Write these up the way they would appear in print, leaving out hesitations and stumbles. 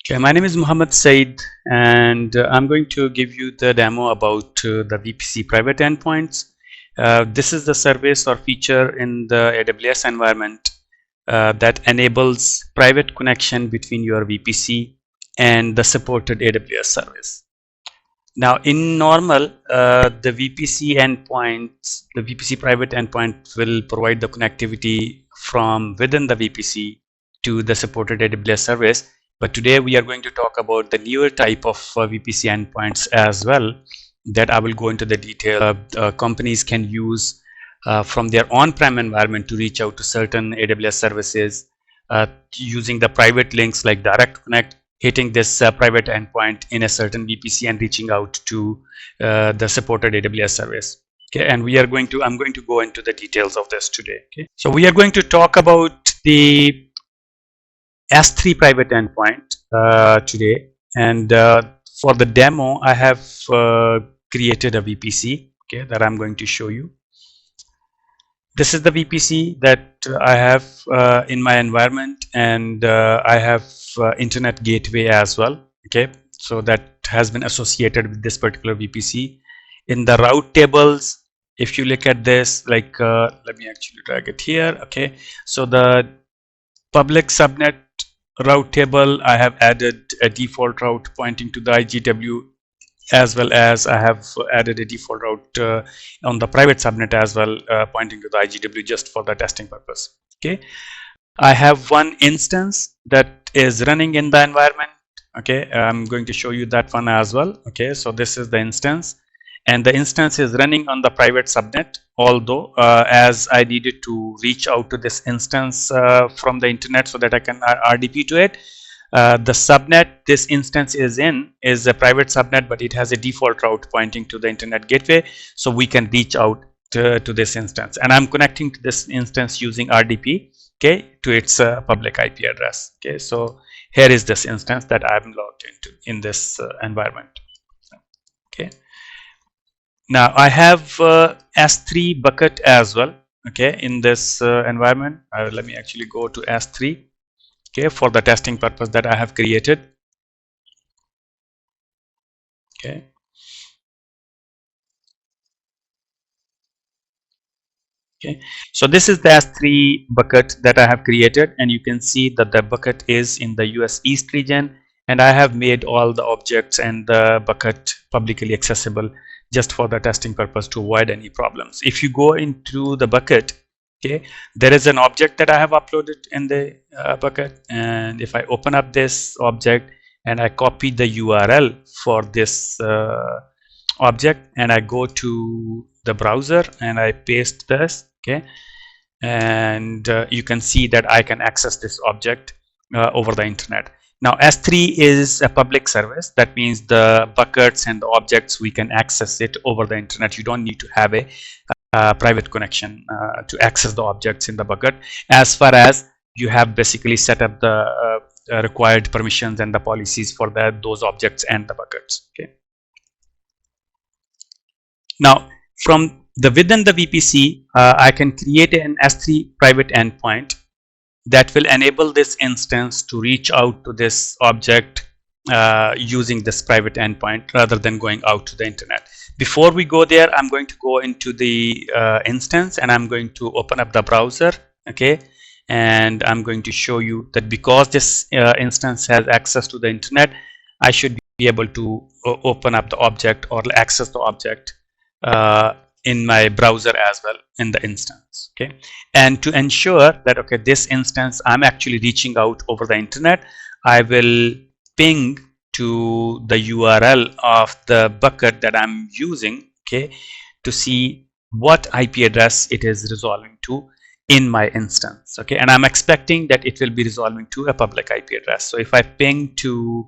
Okay, my name is Muhammad Said, and I'm going to give you the demo about the VPC private endpoints. This is the service or feature in the AWS environment that enables private connection between your VPC and the supported AWS service. Now, in normal, the VPC endpoints, the VPC private endpoint will provide the connectivity from within the VPC to the supported AWS service. But today we are going to talk about the newer type of VPC endpoints as well, that I will go into the detail. Companies can use from their on-prem environment to reach out to certain AWS services using the private links like Direct Connect, hitting this private endpoint in a certain VPC and reaching out to the supported AWS service. Okay, and I'm going to go into the details of this today. Okay, so we are going to talk about the S3 private endpoint today, and for the demo, I have created a VPC, okay, that I'm going to show you. This is the VPC that I have in my environment, and I have internet gateway as well. Okay, so that has been associated with this particular VPC. In the route tables, if you look at this, like let me actually drag it here. Okay, so the public subnet route table, I have added a default route pointing to the IGW, as well as I have added a default route on the private subnet as well, pointing to the IGW just for the testing purpose. Okay, I have one instance that is running in the environment. Okay, I'm going to show you that one as well. Okay, so this is the instance, and the instance is running on the private subnet, although as I needed to reach out to this instance from the internet so that I can RDP to it. The subnet this instance is in is a private subnet, but it has a default route pointing to the internet gateway, so we can reach out to this instance, and I'm connecting to this instance using RDP, okay, to its public IP address. Okay, so here is this instance that I'm logged into in this environment. Okay, now I have S3 bucket as well, okay, in this environment. Let me actually go to S3, okay, for the testing purpose that I have created. Okay, okay, so this is the S3 bucket that I have created, and you can see that the bucket is in the US East region, and I have made all the objects and the bucket publicly accessible just for the testing purpose to avoid any problems. If you go into the bucket, okay, there is an object that I have uploaded in the bucket, and if I open up this object and I copy the URL for this object and I go to the browser and I paste this, okay, and you can see that I can access this object over the internet. Now S3 is a public service. That means the buckets and the objects, we can access it over the internet. You don't need to have a private connection to access the objects in the bucket, as far as you have basically set up the required permissions and the policies for those objects and the buckets. Okay, now from within the VPC, I can create an S3 private endpoint that will enable this instance to reach out to this object using this private endpoint rather than going out to the internet. Before we go there, I'm going to go into the instance and I'm going to open up the browser. Okay, and I'm going to show you that because this instance has access to the internet, I should be able to open up the object or access the object in my browser as well in the instance. Okay, and to ensure that, okay, this instance I'm actually reaching out over the internet, I will ping to the URL of the bucket that I'm using, okay, to see what IP address it is resolving to in my instance. Okay, and I'm expecting that it will be resolving to a public IP address. So if I ping to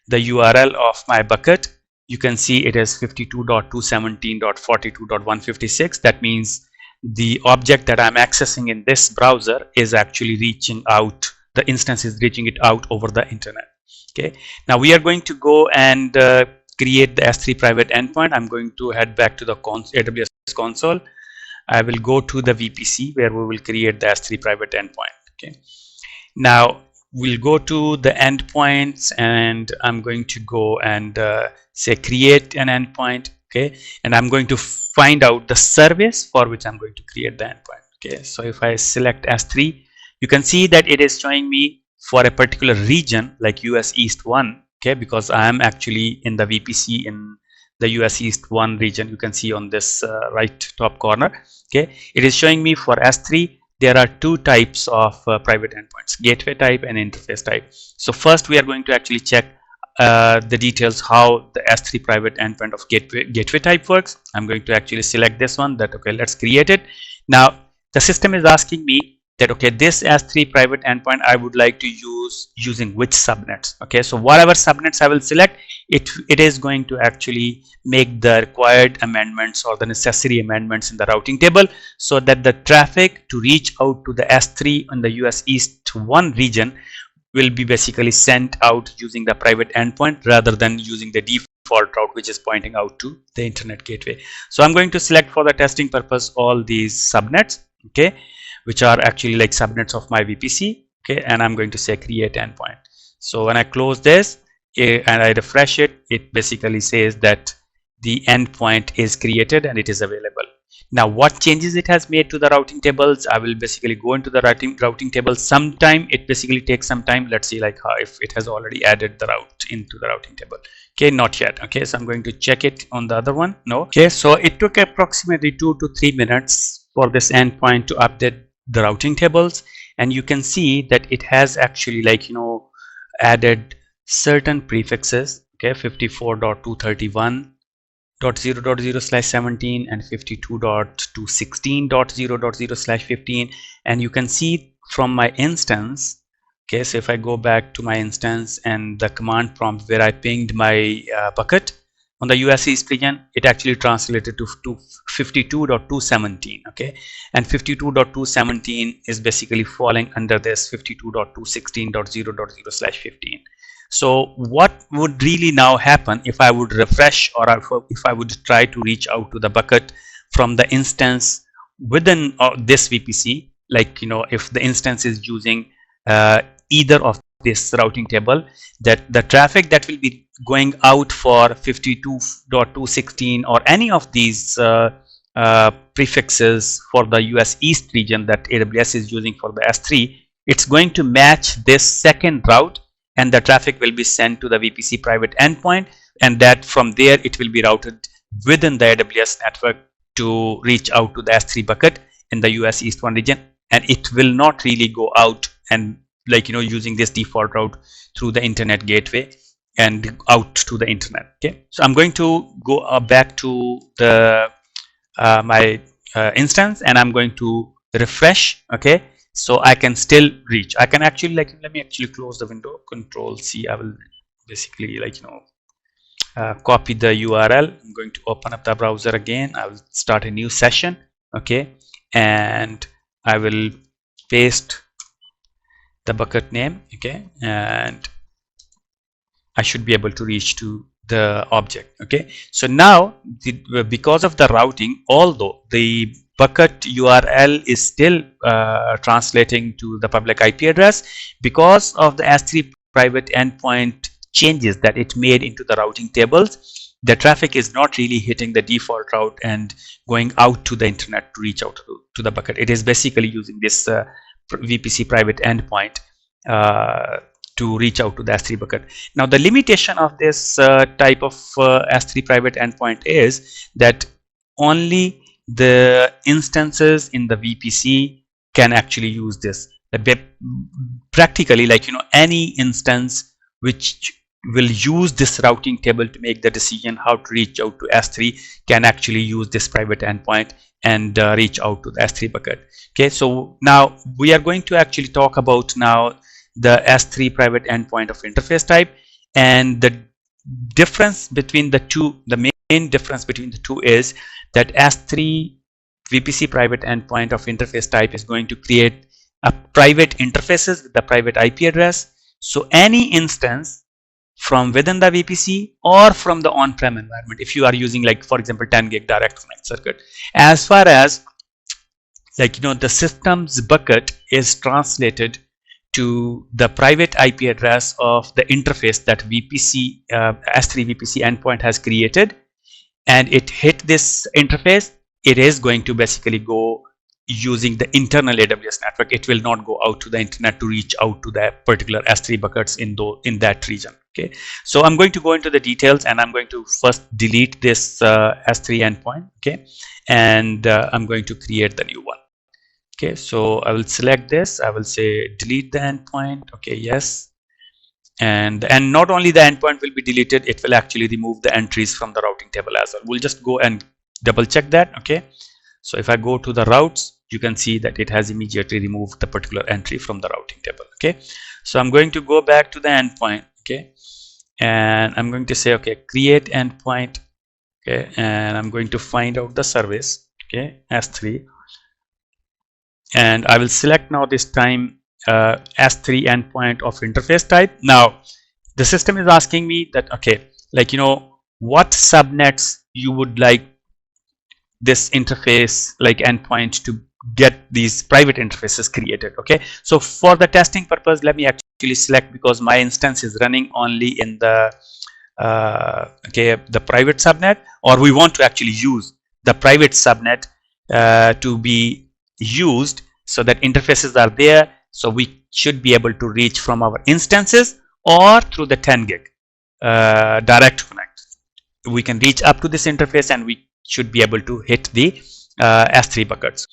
the URL of my bucket, you can see it is 52.217.42.156. that means the object that I'm accessing in this browser is actually reaching out, the instance is reaching it out over the internet. Okay, now we are going to go and create the S3 private endpoint. I'm going to head back to the AWS console. I will go to the VPC where we will create the S3 private endpoint. Okay, now we'll go to the endpoints, and I'm going to go and say create an endpoint. Okay, and I'm going to find out the service for which I'm going to create the endpoint. Okay, so if I select S3, you can see that it is showing me for a particular region like US East 1. Okay, because I am actually in the VPC in the US East 1 region. You can see on this right top corner. Okay, it is showing me for S3 there are two types of private endpoints, gateway type and interface type. So first we are going to actually check the details how the S3 private endpoint of gateway type works. I'm going to actually select this one, that okay, let's create it. Now the system is asking me that okay, this S3 private endpoint I would like to use using which subnets. Okay, so whatever subnets I will select, it is going to actually make the required amendments or the necessary amendments in the routing table, so that the traffic to reach out to the S3 in the US East 1 region will be basically sent out using the private endpoint rather than using the default route which is pointing out to the internet gateway. So I'm going to select for the testing purpose all these subnets, okay, which are actually like subnets of my VPC. Okay, and I'm going to say create endpoint. So when I close this and I refresh it, it basically says that the endpoint is created and it is available. Now what changes it has made to the routing tables, I will basically go into the routing table. Sometime it basically takes some time. Let's see like how if it has already added the route into the routing table. Okay, not yet. Okay, so I'm going to check it on the other one. No. Okay, so it took approximately 2 to 3 minutes for this endpoint to update the routing tables, and you can see that it has actually like added certain prefixes. Okay, 54.231.0.0/17 and 52.216.0.0/15, and you can see from my instance. Okay, so if I go back to my instance and the command prompt where I pinged my bucket on the US East region, it actually translated to 52.217. okay, and 52.217 is basically falling under this 52.216.0.0/15. So what would really now happen if I would refresh, or if I would try to reach out to the bucket from the instance within this VPC, like if the instance is using either of this routing table, that the traffic that will be going out for 52.216 or any of these prefixes for the US East region that AWS is using for the S3, it's going to match this second route, and the traffic will be sent to the VPC private endpoint, and that from there it will be routed within the AWS network to reach out to the S3 bucket in the US East 1 region, and it will not really go out and using this default route through the internet gateway and out to the internet. Okay, so I'm going to go back to the my instance, and I'm going to refresh. Okay, so I can still reach. I can actually let me actually close the window, Control C. I will basically copy the URL. I'm going to open up the browser again. I will start a new session. Okay, and I will paste the bucket name. Okay, and I should be able to reach to the object. Okay, so now because of the routing, although the bucket URL is still translating to the public IP address, because of the S3 private endpoint changes that it made into the routing tables, the traffic is not really hitting the default route and going out to the internet to reach out to the bucket. It is basically using this VPC private endpoint to reach out to the S3 bucket. Now the limitation of this type of S3 private endpoint is that only the instances in the VPC can actually use this. Practically, any instance which will use this routing table to make the decision how to reach out to S3 can actually use this private endpoint and reach out to the S3 bucket. Okay, so now we are going to actually talk about now the S3 private endpoint of interface type, and the difference between the two, the main difference between the two is that S3 VPC private endpoint of interface type is going to create a private interfaces with the private IP address. So any instance from within the VPC or from the on-prem environment, if you are using for example 10 gig direct connect circuit, as far as the system's bucket is translated to the private IP address of the interface that VPC S3 VPC endpoint has created, and it hit this interface, it is going to basically go using the internal AWS network. It will not go out to the internet to reach out to the particular S3 buckets in that region. Okay, so I'm going to go into the details, and I'm going to first delete this S3 endpoint. Okay, and I'm going to create the new one. Okay, so I will select this. I will say delete the endpoint. Okay, yes. And not only the endpoint will be deleted, it will actually remove the entries from the routing table as well. We'll just go and double check that. Okay, so if I go to the routes, you can see that it has immediately removed the particular entry from the routing table. Okay, so I'm going to go back to the endpoint. Okay, and I'm going to say, okay, create endpoint. Okay, and I'm going to find out the service. Okay, S3, and I will select now this time S3 endpoint of interface type. Now the system is asking me that, okay, like, what subnets you would like this interface like endpoint to get these private interfaces created. Okay, so for the testing purpose, let me actually select, because my instance is running only in the the private subnet, or we want to actually use the private subnet to be used so that interfaces are there, so we should be able to reach from our instances or through the 10 gig direct connect. We can reach up to this interface, and we should be able to hit the S3 buckets.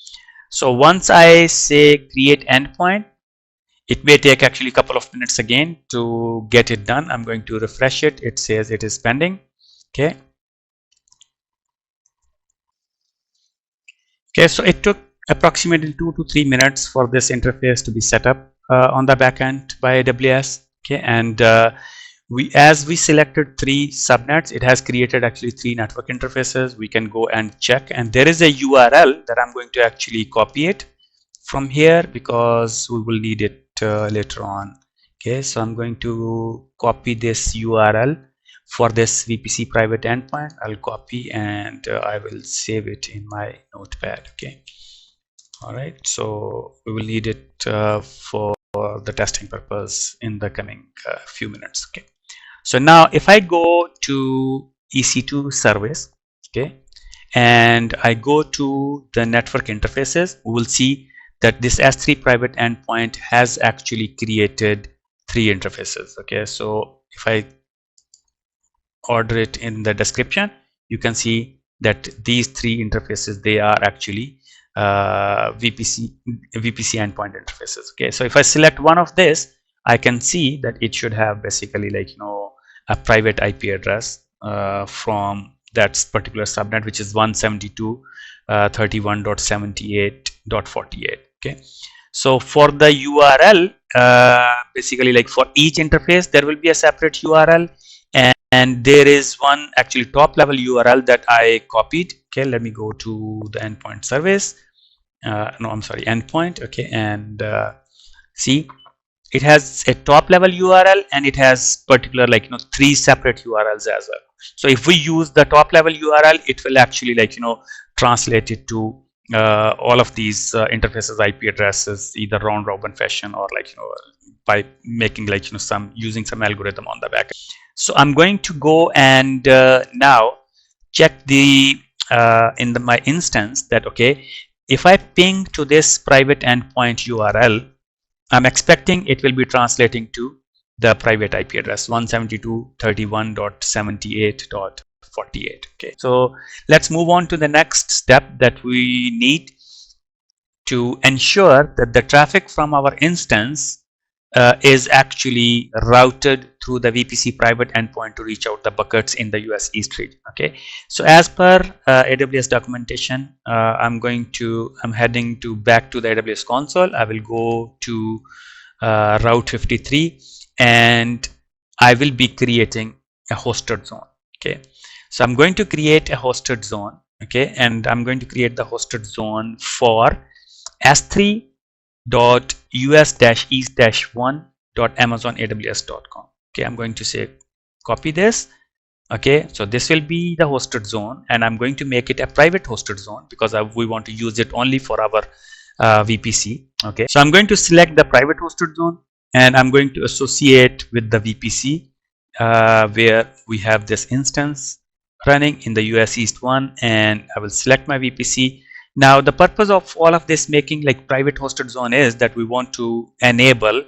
So once I say create endpoint, it may take actually a couple of minutes again to get it done. I'm going to refresh it. It says it is pending. Okay. Okay, so it took approximately 2 to 3 minutes for this interface to be set up on the backend by AWS. Okay, and as we selected 3 subnets, it has created actually 3 network interfaces. We can go and check, and there is a URL that I'm going to actually copy it from here, because we will need it later on. Okay, so I'm going to copy this URL for this VPC private endpoint. I'll copy, and I will save it in my notepad. Okay, all right, so we will need it for the testing purpose in the coming few minutes. Okay, so now if I go to EC2 service, okay, and I go to the network interfaces, we will see that this S3 private endpoint has actually created 3 interfaces. Okay, so if I order it in the description, you can see that these 3 interfaces, they are actually VPC endpoint interfaces. Okay, so if I select one of this, I can see that it should have basically like a private IP address from that particular subnet, which is 172.31.78.48. okay, so for the URL, basically like for each interface there will be a separate URL, and there is one actually top level URL that I copied. Okay, let me go to the endpoint service. No, I'm sorry, endpoint. Okay, and see, it has a top level URL, and it has particular 3 separate URLs as well. So if we use the top level URL, it will actually translate it to all of these interfaces IP addresses, either round robin fashion, or by making using some algorithm on the back. So I'm going to go and now check the in my instance that, okay, if I ping to this private endpoint URL, I'm expecting it will be translating to the private IP address 172.31.78.48. okay, so let's move on to the next step that we need to ensure that the traffic from our instance is actually routed through the VPC private endpoint to reach out the buckets in the US East region. Okay, so as per AWS documentation, I'm heading back to the AWS console. I will go to Route 53, and I will be creating a hosted zone. Okay, so I'm going to create a hosted zone. Okay, and I'm going to create the hosted zone for s3.us-east-1.amazonaws.com. okay, I'm going to say copy this. Okay, so this will be the hosted zone, and I'm going to make it a private hosted zone because we want to use it only for our VPC. Okay, so I'm going to select the private hosted zone. and I'm going to associate with the VPC where we have this instance running in the US East 1, and I will select my VPC. Now the purpose of all of this making like private hosted zone is that we want to enable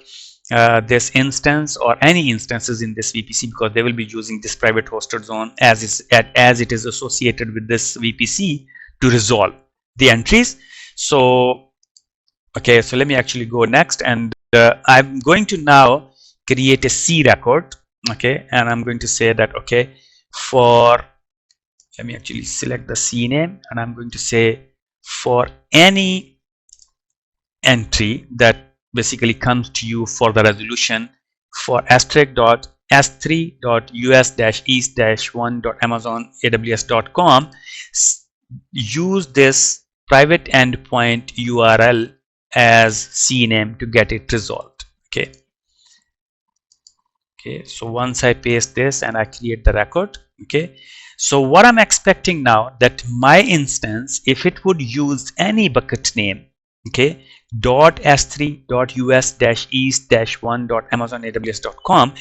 this instance or any instances in this VPC, because they will be using this private hosted zone as it is associated with this VPC to resolve the entries. So okay, so let me actually go next, and I'm going to now create a C record. Okay, and I'm going to say that okay, for let me actually select the C name, and I'm going to say for any entry that basically comes to you for the resolution for *.s3.us-east-1.amazon-aws.com, use this private endpoint URL as CNAME to get it resolved. Okay. Okay, so once I paste this and I create the record, okay, so what I'm expecting now that my instance, if it would use any bucket name, okay, .s3.us-east-1.amazon-aws.com,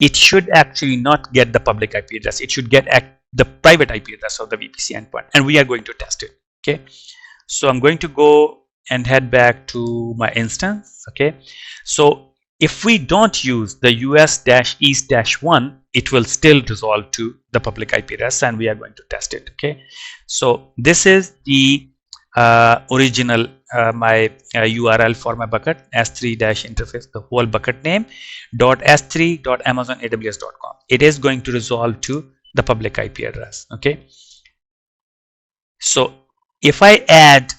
it should actually not get the public IP address. It should get the private IP address of the VPC endpoint, and we are going to test it. Okay, so I'm going to go and head back to my instance. Okay, so if we don't use the US-East-1, it will still resolve to the public IP address, and we are going to test it. Okay, so this is the original my URL for my bucket, s3-interface, the whole bucket name .s3.amazonaws.com. It is going to resolve to the public IP address. Okay, so if I add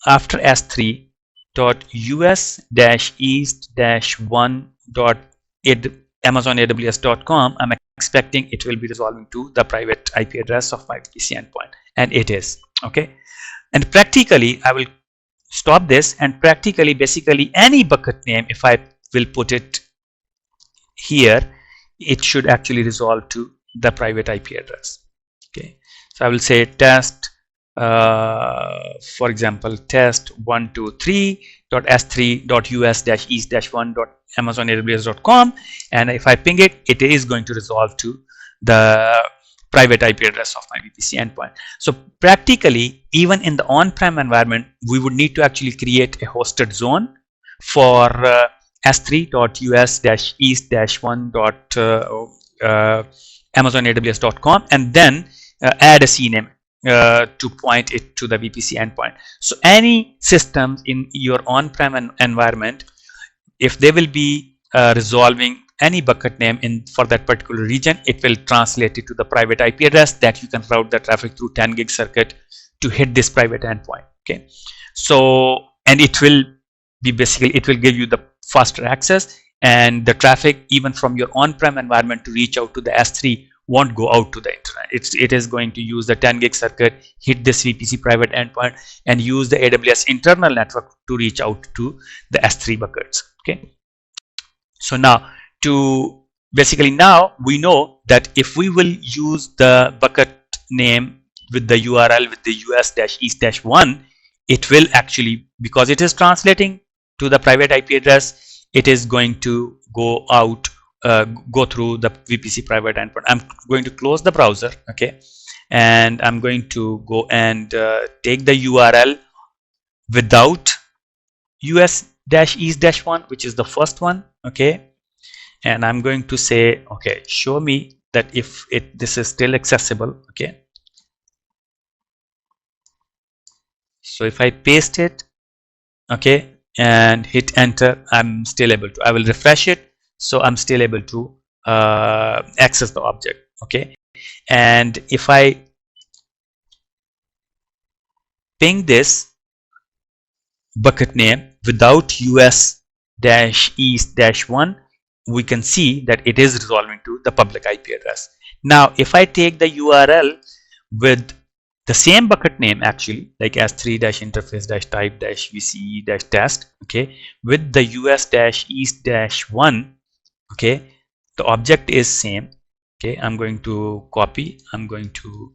after s3.us-east-1.amazonaws.com, I'm expecting it will be resolving to the private IP address of my VPC endpoint, and it is. Okay, and practically I will stop this, and practically basically any bucket name, if I will put it here, it should actually resolve to the private IP address. Okay, so I will say test, for example, test 123.s3.us-east-1.amazonaws.com, and if I ping it, it is going to resolve to the private IP address of my VPC endpoint. So practically, even in the on-prem environment, we would need to actually create a hosted zone for s3.us-east-1.amazonaws.com, and then add a CNAME to point it to the VPC endpoint. So any systems in your on-prem environment, if they will be resolving any bucket name for that particular region, it will translate it to the private IP address that you can route the traffic through 10 gig circuit to hit this private endpoint. Okay, so and it will be basically, it will give you the faster access, and the traffic even from your on-prem environment to reach out to the S3 won't go out to the internet. It is going to use the 10 gig circuit, hit this VPC private endpoint, and use the AWS internal network to reach out to the S3 buckets. Okay, so now now we know that if we will use the bucket name with the URL with the US-east-1, it will actually, because it is translating to the private IP address, it is going to go out, go through the VPC private endpoint. I'm going to close the browser. Okay, and I'm going to go and take the URL without US-east-1, which is the first one. Okay, and I'm going to say, okay, show me that if this is still accessible. Okay, so if I paste it, okay, and hit enter, I'm still able to, I will refresh it, so I'm still able to access the object. Okay, and if I ping this bucket name without US-east-1, we can see that it is resolving to the public IP address. Now if I take the URL with the same bucket name, actually like s3-interface-type-vce-test, okay, with the US-east-1, okay, the object is same. Okay, I'm going to copy, I'm going to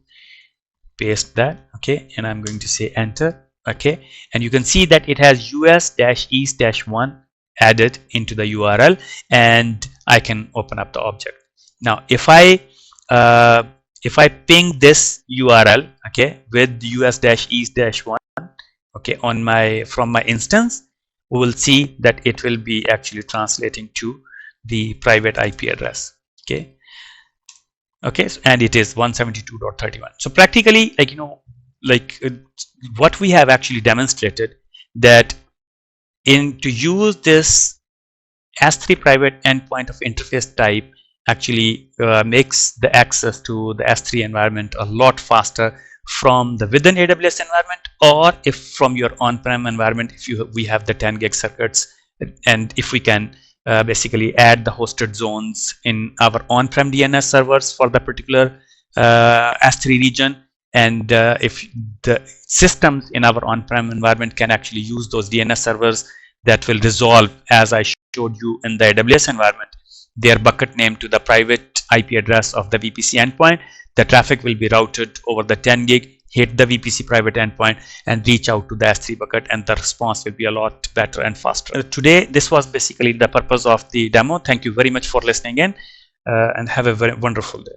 paste that. Okay, and I'm going to say enter. Okay, and you can see that it has us-east-1 added into the URL, and I can open up the object. Now if I ping this URL, okay, with us-east-1, okay, on my from my instance, we will see that it will be actually translating to the private IP address. Okay, and it is 172.31. So practically, what we have actually demonstrated, that to use this S3 private endpoint of interface type actually makes the access to the S3 environment a lot faster from the within AWS environment, or if from your on-prem environment, if we have the 10 gig circuits, and if we can basically add the hosted zones in our on-prem DNS servers for the particular S3 region, and if the systems in our on-prem environment can actually use those DNS servers, that will resolve, as I showed you in the AWS environment, their bucket name to the private IP address of the VPC endpoint. The traffic will be routed over the 10 gig, hit the VPC private endpoint, and reach out to the S3 bucket, and the response will be a lot better and faster. Today, this was basically the purpose of the demo. Thank you very much for listening in, and have a very wonderful day.